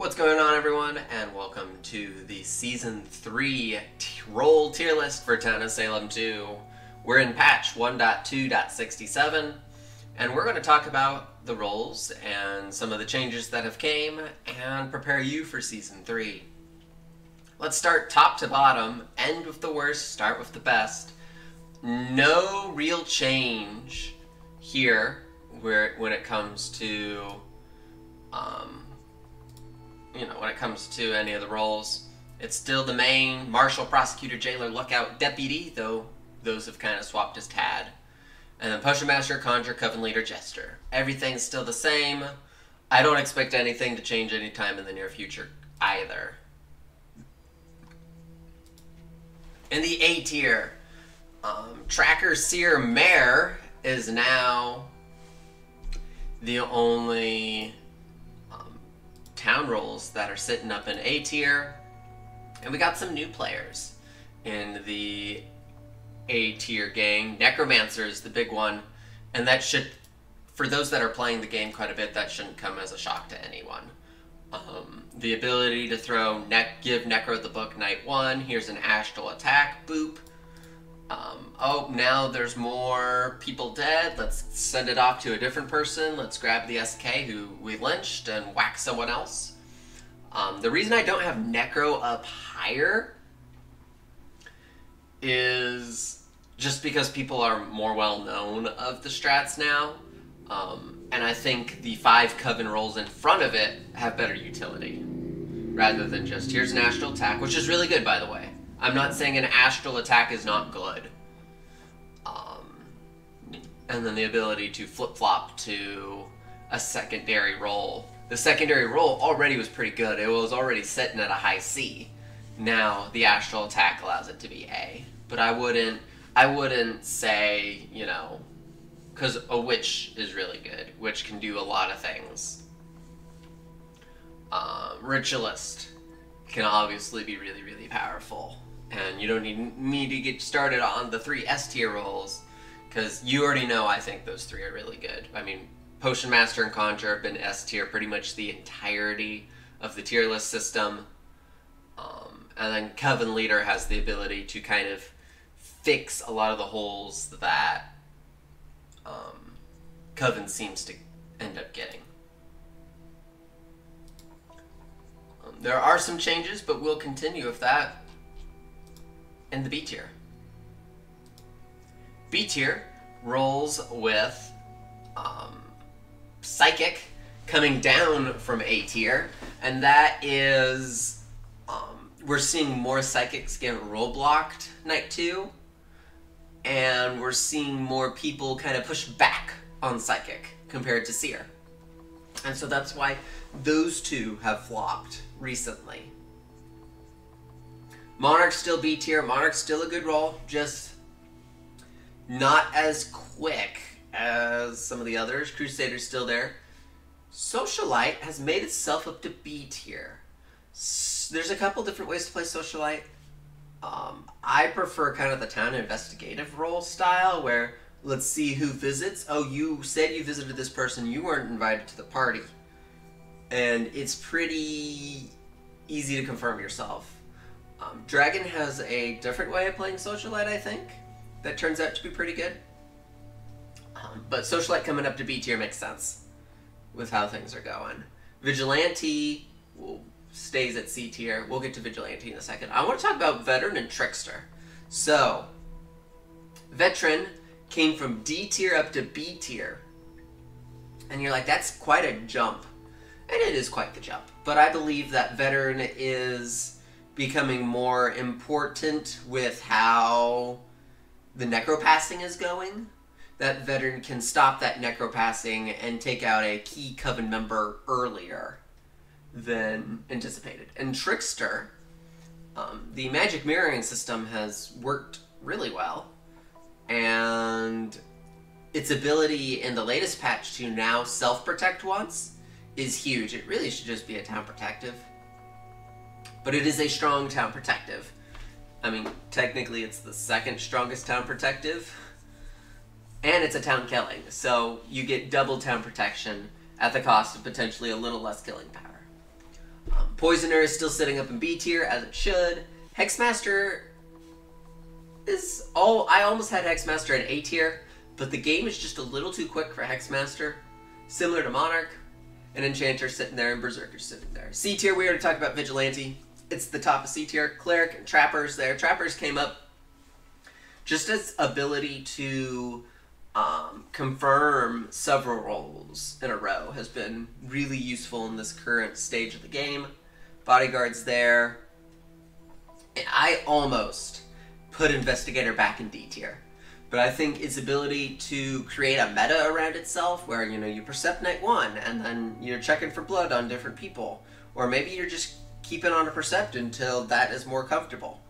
What's going on, everyone, and welcome to the Season 3 roll tier list for Town of Salem 2. We're in patch 1.2.67, and we're going to talk about the rolls and some of the changes that have came and prepare you for Season 3. Let's start top to bottom, end with the worst, start with the best. No real change here when it comes to when it comes to any of the roles. It's still the main marshal, prosecutor, jailer, lookout, deputy, though those have kind of swapped as Tad. And then potion master, conjure, coven leader, jester. Everything's still the same. I don't expect anything to change anytime in the near future either. In the A tier, tracker, seer, mare is now the only town roles that are sitting up in A tier, and we got some new players in the A tier gang. Necromancer is the big one, and that should, for those that are playing the game quite a bit, that shouldn't come as a shock to anyone. The ability to give Necro the book night 1. Here's an astral attack, boop. Oh, now there's more people dead. Let's send it off to a different person. Let's grab the SK who we lynched and whack someone else. The reason I don't have Necro up higher is just because people are more well known of the strats now. And I think the 5 coven rolls in front of it have better utility. Rather than just, here's an astral attack, which is really good, by the way. I'm not saying an astral attack is not good. And then the ability to flip-flop to a secondary roll. The secondary roll already was pretty good. It was already sitting at a high C. Now the astral attack allows it to be A. But I wouldn't say, because a witch is really good. Witch can do a lot of things. Ritualist can obviously be really, really powerful. And you don't need me to get started on the 3 S tier rolls, because you already know I think those 3 are really good. I mean, Potion Master and Conjure have been S tier pretty much the entirety of the tier list system. And then Coven Leader has the ability to kind of fix a lot of the holes that Coven seems to end up getting. There are some changes, but we'll continue with that in the B tier. B tier rolls with Psychic coming down from A tier, and that is we're seeing more Psychics get roll blocked night 2, and we're seeing more people kind of push back on Psychic compared to Seer. And so that's why those 2 have flopped recently. Monarch's still B tier. Monarch's still a good roll, just not as quick as some of the others. Crusader's still there. Socialite has made itself up to B tier. There's a couple different ways to play Socialite. I prefer kind of the town investigative role style, where let's see who visits. Oh, you said you visited this person. You weren't invited to the party. And it's pretty easy to confirm yourself. Dragon has a different way of playing Socialite, I think, that turns out to be pretty good. But Socialite coming up to B tier makes sense with how things are going. Vigilante stays at C tier. We'll get to Vigilante in a second. I want to talk about Veteran and Trickster. So, Veteran came from D tier up to B tier. And you're like, that's quite a jump. And it is quite the jump. But I believe that Veteran is becoming more important with how the necropassing is going. That Veteran can stop that necropassing and take out a key coven member earlier than anticipated. And Trickster, the magic mirroring system has worked really well, and its ability in the latest patch to now self-protect once is huge. It really should just be a town protective, but it is a strong town protective. I mean, technically it's the second strongest town protective, and it's a town killing, so you get double town protection at the cost of potentially a little less killing power. Poisoner is still sitting up in B tier, as it should. Hexmaster is I almost had Hexmaster in A tier, but the game is just a little too quick for Hexmaster. Similar to Monarch. And Enchanter's sitting there, and Berserker's sitting there. C tier, we already talked about Vigilante. It's the top of C tier. Cleric and Trappers there. Trappers came up just as ability to confirm several roles in a row has been really useful in this current stage of the game. Bodyguard's there. And I almost put Investigator back in D tier. But I think its ability to create a meta around itself where, you know, you Percept Night 1 and then you're checking for blood on different people. Or maybe you're just keeping on a Percept until that is more comfortable.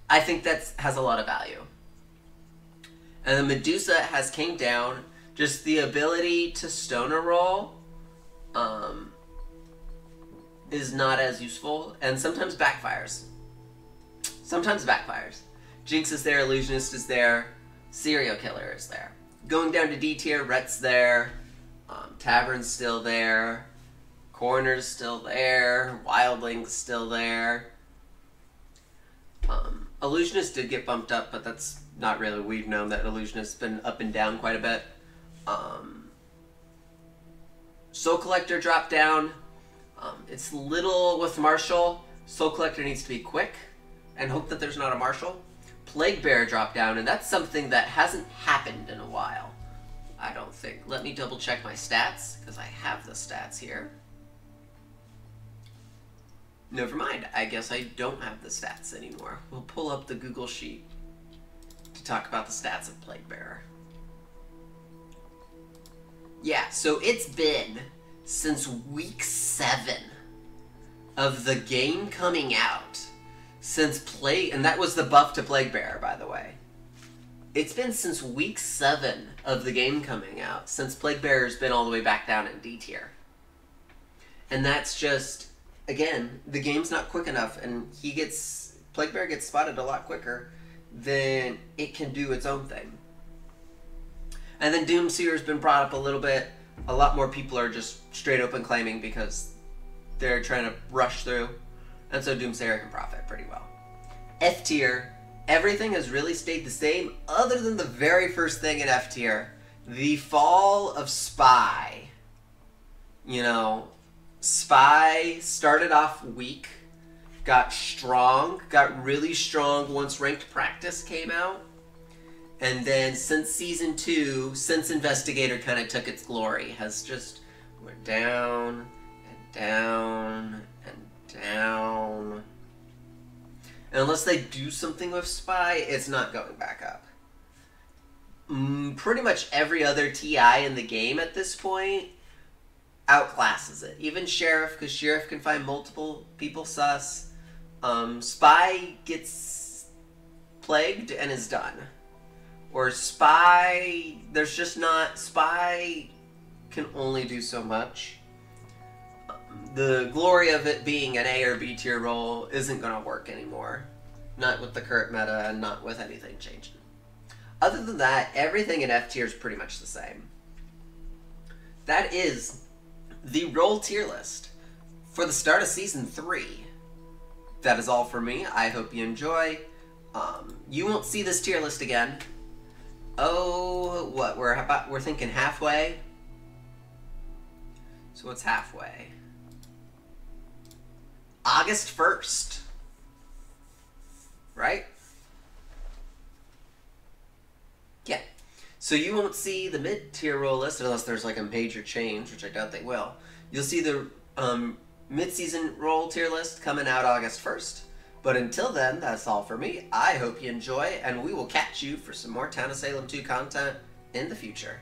I think that has a lot of value. And then Medusa has came down. Just the ability to Stoner roll is not as useful, and sometimes backfires. Jinx is there, Illusionist is there, Serial Killer is there. Going down to D tier, Rhett's there, Tavern's still there, Coroner's still there, Wildling's still there. Illusionist did get bumped up, but that's not really. We've known that Illusionist's been up and down quite a bit. Soul Collector dropped down. It's little with Marshall. Soul Collector needs to be quick and hope that there's not a Marshall. Plague Bearer dropped down, and that's something that hasn't happened in a while, I don't think. Let me double check my stats, because I have the stats here. Never mind, I guess I don't have the stats anymore. We'll pull up the Google Sheet to talk about the stats of Plague Bearer. Yeah, so it's been since week 7 of the game coming out. And that was the buff to Plague Bearer, by the way. It's been since week 7 of the game coming out, since Plague Bearer's been all the way back down in D tier. And that's just, again, the game's not quick enough, and Plague Bearer gets spotted a lot quicker than it can do its own thing. And then Doomseer's been brought up a little bit. A lot more people are just straight open claiming because they're trying to rush through. And so Doomsayer can profit pretty well. F tier, everything has really stayed the same other than the very first thing in F tier. The fall of Spy. You know, Spy started off weak, got really strong once Ranked Practice came out. And then since Season 2, since Investigator kind of took its glory, has just went down and down and down. And unless they do something with Spy, it's not going back up. Pretty much every other TI in the game at this point outclasses it. Even Sheriff, because Sheriff can find multiple people sus. Spy gets plagued and is done. Or Spy, Spy can only do so much. The glory of it being an A or B tier role isn't going to work anymore. Not with the current meta and not with anything changing. Other than that, everything in F tier is pretty much the same. That is the role tier list for the start of Season 3. That is all for me. I hope you enjoy. You won't see this tier list again. Oh, what? We're thinking halfway? So what's halfway? August 1st. Right? Yeah. So you won't see the mid-tier role list unless there's like a major change, which I doubt they will. You'll see the mid-season role tier list coming out August 1st. But until then, that's all for me. I hope you enjoy, and we will catch you for some more Town of Salem 2 content in the future.